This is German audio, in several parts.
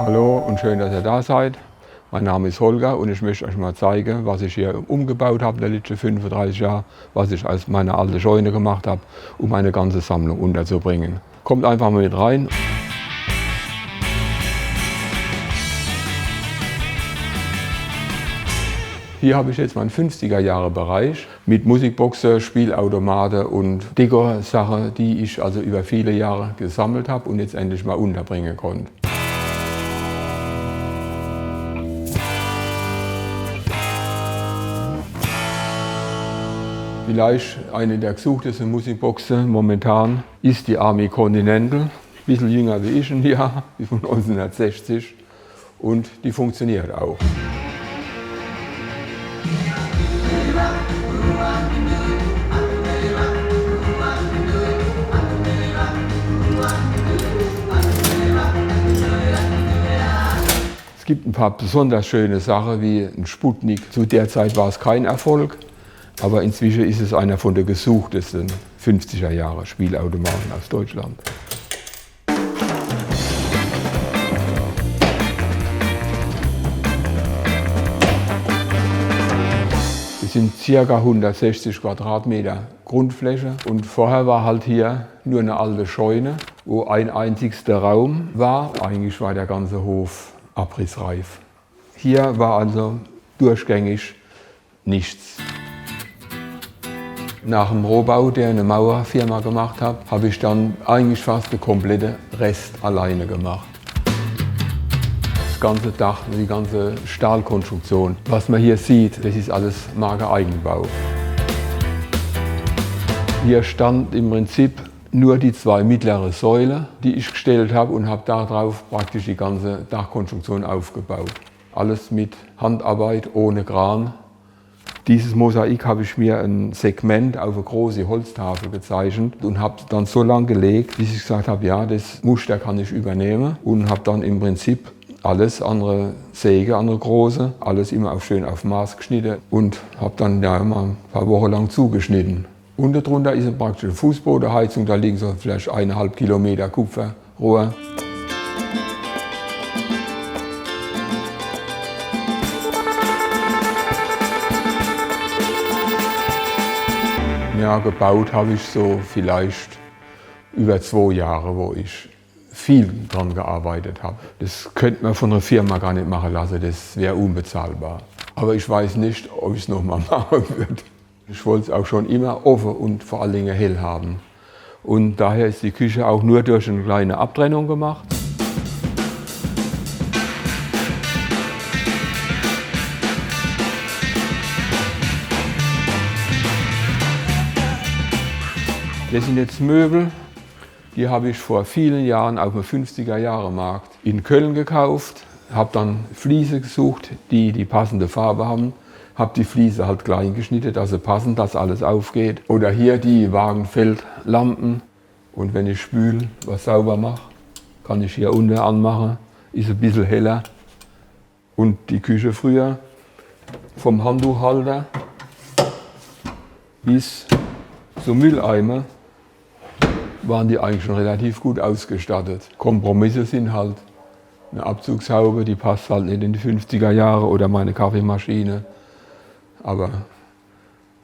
Hallo und schön, dass ihr da seid. Mein Name ist Holger und ich möchte euch mal zeigen, was ich hier umgebaut habe in den letzten 35 Jahren, was ich aus meiner alten Scheune gemacht habe, um meine ganze Sammlung unterzubringen. Kommt einfach mal mit rein. Hier habe ich jetzt meinen 50er-Jahre-Bereich mit Musikboxen, Spielautomaten und Dekor-Sachen, die ich also über viele Jahre gesammelt habe und jetzt endlich mal unterbringen konnte. Vielleicht eine der gesuchtesten Musikboxen momentan ist die Army Continental. Ein bisschen jünger wie ich ein Jahr, die von 1960 und die funktioniert auch. Es gibt ein paar besonders schöne Sachen wie ein Sputnik. Zu der Zeit war es kein Erfolg, aber inzwischen ist es einer von der gesuchtesten 50er Jahre Spielautomaten aus Deutschland. Es sind ca. 160 Quadratmeter Grundfläche und vorher war halt hier nur eine alte Scheune, wo ein einzigster Raum war. Eigentlich war der ganze Hof abrissreif. Hier war also durchgängig nichts. Nach dem Rohbau, der eine Mauerfirma gemacht hat, habe ich dann eigentlich fast den kompletten Rest alleine gemacht. Das ganze Dach, die ganze Stahlkonstruktion, was man hier sieht, das ist alles Marke Eigenbau. Hier stand im Prinzip nur die zwei mittleren Säulen, die ich gestellt habe und habe darauf praktisch die ganze Dachkonstruktion aufgebaut. Alles mit Handarbeit, ohne Kran. Dieses Mosaik habe ich mir ein Segment auf eine große Holztafel gezeichnet und habe dann so lange gelegt, bis ich gesagt habe, ja, das Muster kann ich übernehmen und habe dann im Prinzip alles, andere Säge, andere große, alles immer schön auf Maß geschnitten und habe dann ja immer ein paar Wochen lang zugeschnitten. Und darunter ist praktisch eine Fußbodenheizung, da liegen so vielleicht 1,5 Kilometer Kupferrohr. Ja, gebaut habe ich so vielleicht über 2 Jahre, wo ich viel dran gearbeitet habe. Das könnte man von einer Firma gar nicht machen lassen, das wäre unbezahlbar. Aber ich weiß nicht, ob ich es noch mal machen würde. Ich wollte es auch schon immer offen und vor allen Dingen hell haben. Und daher ist die Küche auch nur durch eine kleine Abtrennung gemacht. Das sind jetzt Möbel, die habe ich vor vielen Jahren auf dem 50er-Jahre-Markt in Köln gekauft. Habe dann Fliese gesucht, die die passende Farbe haben. Habe die Fliese halt klein geschnitten, dass sie passen, dass alles aufgeht. Oder hier die Wagenfeldlampen. Und wenn ich spüle, was sauber mache, kann ich hier unten anmachen. Ist ein bisschen heller. Und die Küche früher, vom Handtuchhalter bis zum Mülleimer, waren die eigentlich schon relativ gut ausgestattet. Kompromisse sind halt eine Abzugshaube, die passt halt nicht in die 50er Jahre oder meine Kaffeemaschine. Aber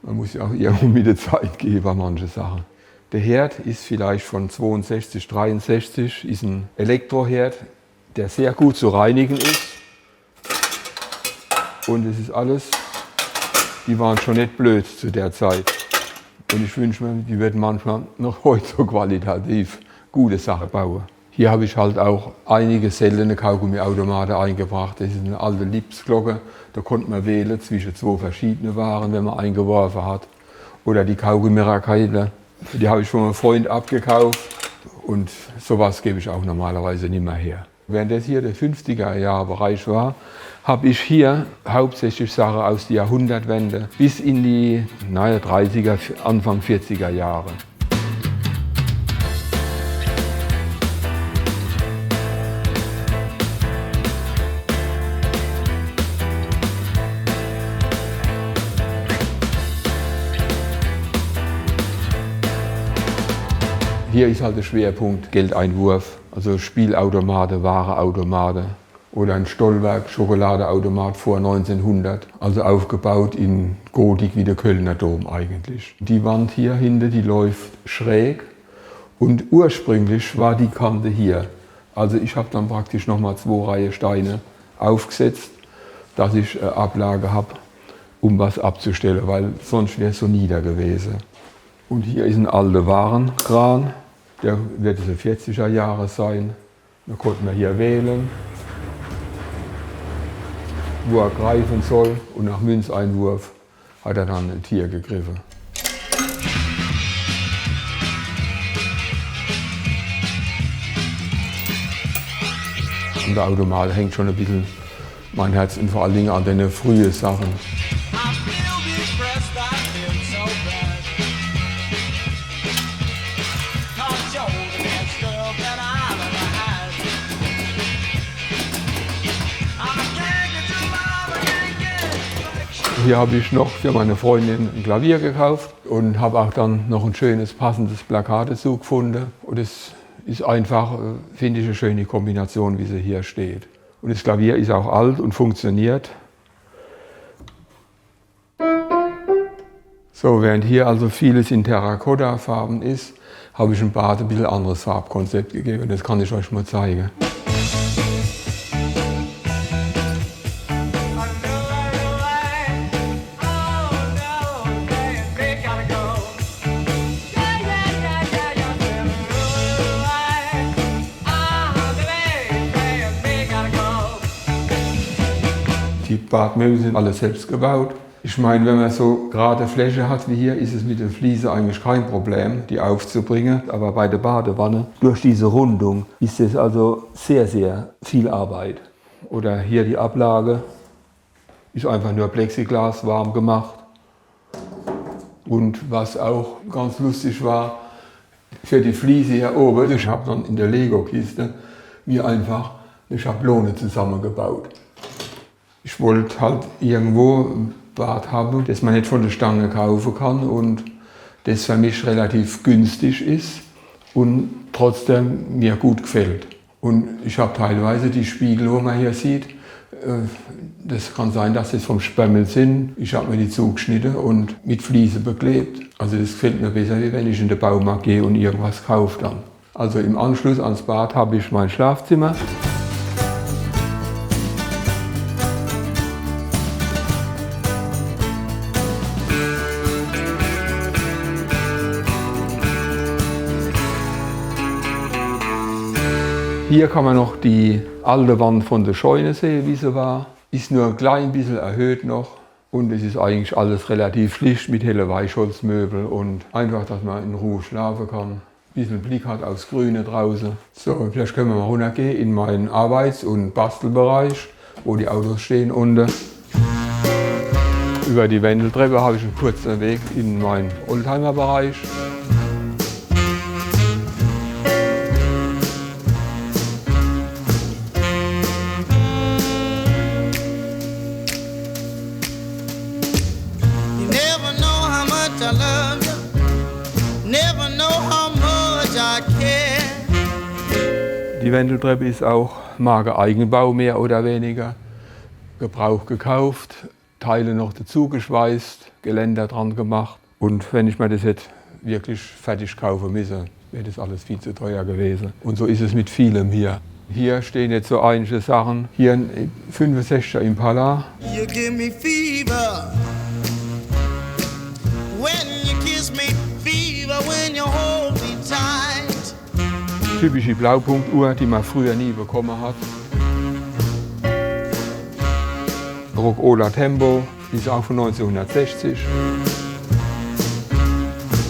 man muss ja auch irgendwo mit der Zeit gehen bei manchen Sachen. Der Herd ist vielleicht von 62, 63, ist ein Elektroherd, der sehr gut zu reinigen ist. Und es ist alles, die waren schon nicht blöd zu der Zeit. Und ich wünsche mir, die werden manchmal noch heute so qualitativ gute Sachen bauen. Hier habe ich halt auch einige seltene Kaugummiautomaten eingebracht. Das ist eine alte Lipsglocke, da konnte man wählen zwischen 2 verschiedenen Waren, wenn man eingeworfen hat. Oder die Kaugummi-Rakete, die habe ich von einem Freund abgekauft und sowas gebe ich auch normalerweise nicht mehr her. Während das hier der 50er-Jahre-Bereich war, habe ich hier hauptsächlich Sachen aus der Jahrhundertwende bis in die 30er, Anfang 40er Jahre. Hier ist halt der Schwerpunkt Geldeinwurf, also Spielautomate, Warenautomate. oder ein Stollwerk Schokoladeautomat vor 1900, also aufgebaut in Gotik wie der Kölner Dom eigentlich. Die Wand hier hinten, die läuft schräg und ursprünglich war die Kante hier. Also ich habe dann praktisch nochmal 2 Reihen Steine aufgesetzt, dass ich eine Ablage habe, um was abzustellen, weil sonst wäre es so nieder gewesen. Und hier ist ein alter Warenkran, der wird es 40er Jahre sein. Da konnte man hier wählen, wo er greifen soll, und nach Münzeinwurf hat er dann ein Tier gegriffen. Und der Automat hängt schon ein bisschen mein Herz und vor allen Dingen an den frühen Sachen. Hier habe ich noch für meine Freundin ein Klavier gekauft und habe auch dann noch ein schönes, passendes Plakat dazu gefunden. Und es ist einfach, finde ich, eine schöne Kombination, wie sie hier steht. Und das Klavier ist auch alt und funktioniert. So, während hier also vieles in Terrakotta-Farben ist, habe ich im Bad ein bisschen anderes Farbkonzept gegeben. Das kann ich euch mal zeigen. Die Badmöbel sind alle selbst gebaut. Ich meine, wenn man so gerade Fläche hat wie hier, ist es mit den Fliesen eigentlich kein Problem, die aufzubringen. Aber bei der Badewanne, durch diese Rundung, ist es also sehr, sehr viel Arbeit. Oder hier die Ablage, ist einfach nur Plexiglas warm gemacht. Und was auch ganz lustig war, für die Fliese hier oben, ich habe dann in der Lego-Kiste mir einfach eine Schablone zusammengebaut. Ich wollte halt irgendwo ein Bad haben, das man nicht von der Stange kaufen kann und das für mich relativ günstig ist und trotzdem mir gut gefällt. Und ich habe teilweise die Spiegel, wo man hier sieht, das kann sein, dass das vom Sperrmüll sind. Ich habe mir die zugeschnitten und mit Fliese beklebt. Also das gefällt mir besser, wie wenn ich in den Baumarkt gehe und irgendwas kaufe dann. Also im Anschluss ans Bad habe ich mein Schlafzimmer. Hier kann man noch die alte Wand von der Scheune sehen, wie sie war. Ist nur ein klein bisschen erhöht noch. Und es ist eigentlich alles relativ schlicht mit hellen Weichholzmöbeln und einfach, dass man in Ruhe schlafen kann. Ein bisschen Blick hat aufs Grüne draußen. So, vielleicht können wir mal runtergehen in meinen Arbeits- und Bastelbereich, wo die Autos stehen unten. Über die Wendeltreppe habe ich einen kurzen Weg in meinen Oldtimer-Bereich. Die Wendeltreppe ist auch Marke Eigenbau, mehr oder weniger. Gebrauch gekauft, Teile noch dazu geschweißt, Geländer dran gemacht. Und wenn ich mir das jetzt wirklich fertig kaufen müsse, wäre das alles viel zu teuer gewesen. Und so ist es mit vielem hier. Hier stehen jetzt so einige Sachen. Hier ein 65er Impala. You give me fever. When you kiss me, fever when you hold me tight. Typische Blaupunktuhr, die man früher nie bekommen hat. Rock-Ola Tempo, die ist auch von 1960.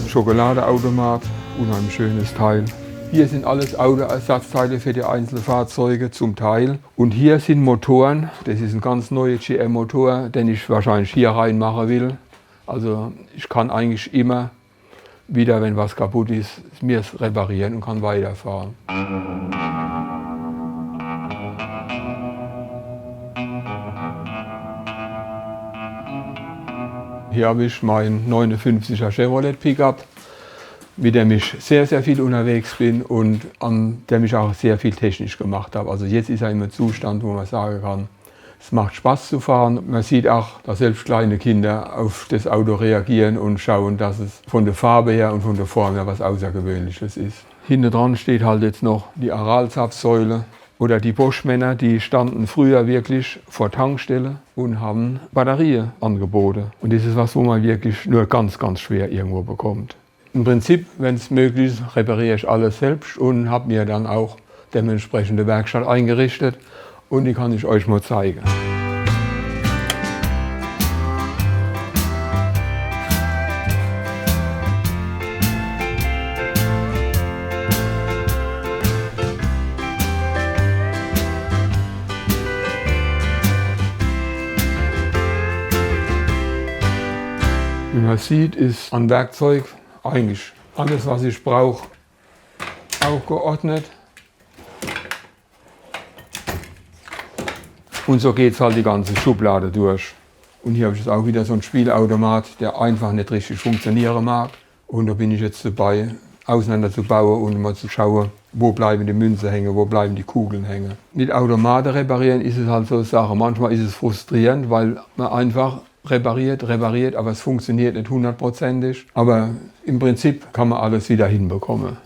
Schokoladeautomat, unheimlich schönes Teil. Hier sind alles Autoersatzteile für die einzelnen Fahrzeuge zum Teil. Und hier sind Motoren, das ist ein ganz neuer GM-Motor, den ich wahrscheinlich hier reinmachen will. Also ich kann eigentlich immer wieder, wenn was kaputt ist, mir es reparieren und kann weiterfahren. Hier habe ich meinen 59er Chevrolet Pickup. mit dem ich sehr, sehr viel unterwegs bin und an dem ich auch sehr viel technisch gemacht habe. Also jetzt ist er in einem Zustand, wo man sagen kann, es macht Spaß zu fahren. Man sieht auch, dass selbst kleine Kinder auf das Auto reagieren und schauen, dass es von der Farbe her und von der Form her was Außergewöhnliches ist. Hinten dran steht halt jetzt noch die Aralzapfsäule oder die Bosch-Männer, die standen früher wirklich vor Tankstelle und haben Batterien angeboten. Und das ist was, wo man wirklich nur ganz, ganz schwer irgendwo bekommt. Im Prinzip, wenn es möglich ist, repariere ich alles selbst und habe mir dann auch dementsprechende Werkstatt eingerichtet. Und die kann ich euch mal zeigen. Wie man sieht, ist an Werkzeug eigentlich alles, was ich brauche, auch geordnet. Und so geht es halt die ganze Schublade durch. Und hier habe ich jetzt auch wieder so einen Spielautomat, der einfach nicht richtig funktionieren mag. Und da bin ich jetzt dabei, auseinanderzubauen und mal zu schauen, wo bleiben die Münzen hängen, wo bleiben die Kugeln hängen. Mit Automaten reparieren ist es halt so eine Sache. Manchmal ist es frustrierend, weil man einfach repariert, aber es funktioniert nicht hundertprozentig. Aber im Prinzip kann man alles wieder hinbekommen.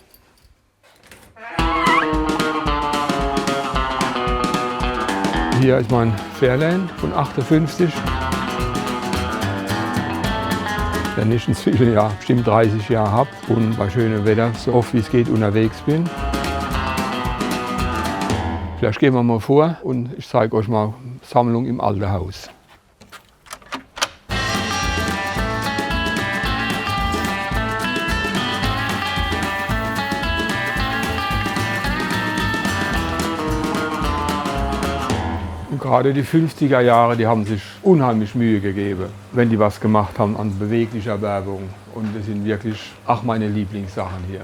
Hier ist mein Fairlane von 58. Den ich inzwischen ja bestimmt 30 Jahre habe und bei schönem Wetter so oft wie es geht unterwegs bin. Vielleicht gehen wir mal vor und ich zeige euch mal Sammlung im alten Haus. Gerade die 50er Jahre, die haben sich unheimlich Mühe gegeben, wenn die was gemacht haben an beweglicher Werbung. Und das sind wirklich meine Lieblingssachen hier.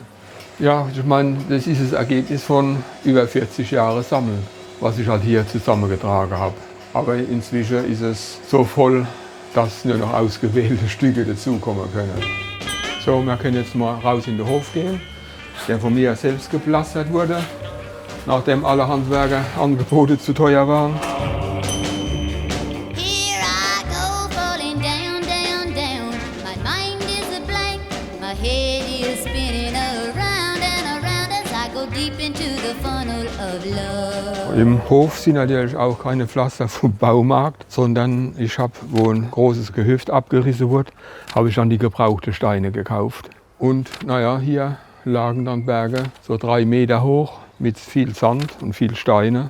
Ja, ich meine, das ist das Ergebnis von über 40 Jahren Sammeln, was ich halt hier zusammengetragen habe. Aber inzwischen ist es so voll, dass nur noch ausgewählte Stücke dazukommen können. So, wir können jetzt mal raus in den Hof gehen, der von mir selbst gepflastert wurde, nachdem alle Handwerkerangebote zu teuer waren. Im Hof sind natürlich auch keine Pflaster vom Baumarkt, sondern ich habe, wo ein großes Gehöft abgerissen wurde, habe ich dann die gebrauchten Steine gekauft. Und naja, hier lagen dann Berge so 3 Meter hoch mit viel Sand und viel Steine.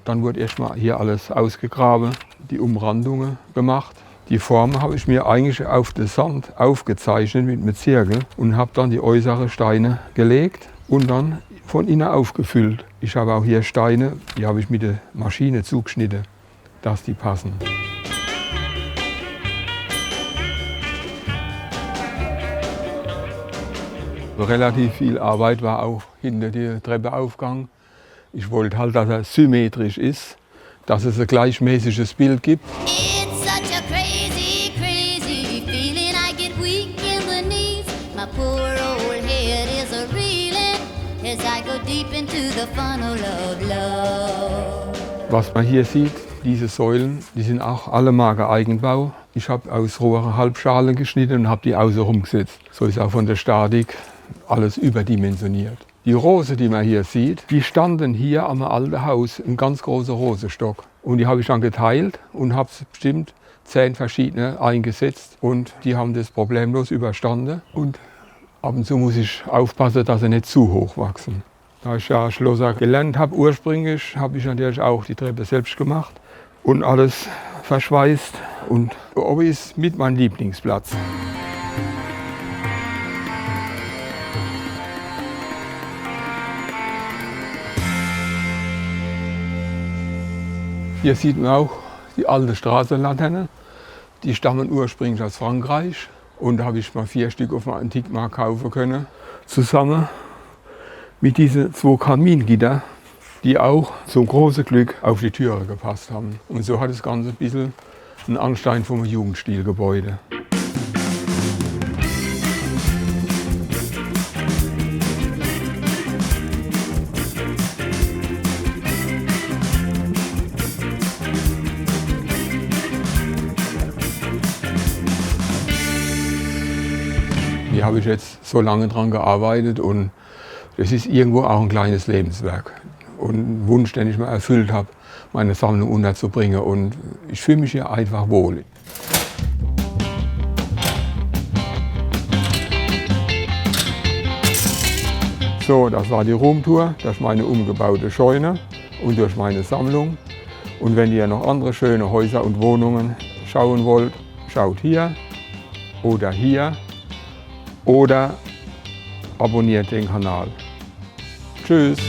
Dann wurde erstmal hier alles ausgegraben, die Umrandungen gemacht. Die Form habe ich mir eigentlich auf den Sand aufgezeichnet mit einem Zirkel und habe dann die äußeren Steine gelegt und dann von innen aufgefüllt. Ich habe auch hier Steine, die habe ich mit der Maschine zugeschnitten, dass die passen. Relativ viel Arbeit war auch hinter dem Treppenaufgang. Ich wollte halt, dass er symmetrisch ist, dass es ein gleichmäßiges Bild gibt. Was man hier sieht, diese Säulen, die sind auch alle Marke Eigenbau. Ich habe aus roher Halbschalen geschnitten und habe die außen rumgesetzt. So ist auch von der Statik alles überdimensioniert. Die Rose, die man hier sieht, die standen hier am alten Haus, ein ganz großer Rosenstock. Und die habe ich dann geteilt und habe bestimmt 10 verschiedene eingesetzt. Und die haben das problemlos überstanden. Und ab und zu muss ich aufpassen, dass sie nicht zu hoch wachsen. Da ich ja Schlosser gelernt habe ursprünglich, habe ich natürlich auch die Treppe selbst gemacht und alles verschweißt. Und oben ist mit mein Lieblingsplatz. Hier sieht man auch die alte Straßenlaterne. Die stammen ursprünglich aus Frankreich. Und da habe ich mal 4 Stück auf dem Antikmarkt kaufen können. Zusammen mit diesen 2 Kamingitter, die auch zum großen Glück auf die Türe gepasst haben. Und so hat das Ganze ein bisschen einen Anschein vom Jugendstilgebäude. hier habe ich jetzt so lange dran gearbeitet und das ist irgendwo auch ein kleines Lebenswerk und ein Wunsch, den ich mir erfüllt habe, meine Sammlung unterzubringen und ich fühle mich hier einfach wohl. So, das war die Roomtour durch meine umgebaute Scheune und durch meine Sammlung. Und wenn ihr noch andere schöne Häuser und Wohnungen schauen wollt, schaut hier oder abonniert den Kanal. Tschüss!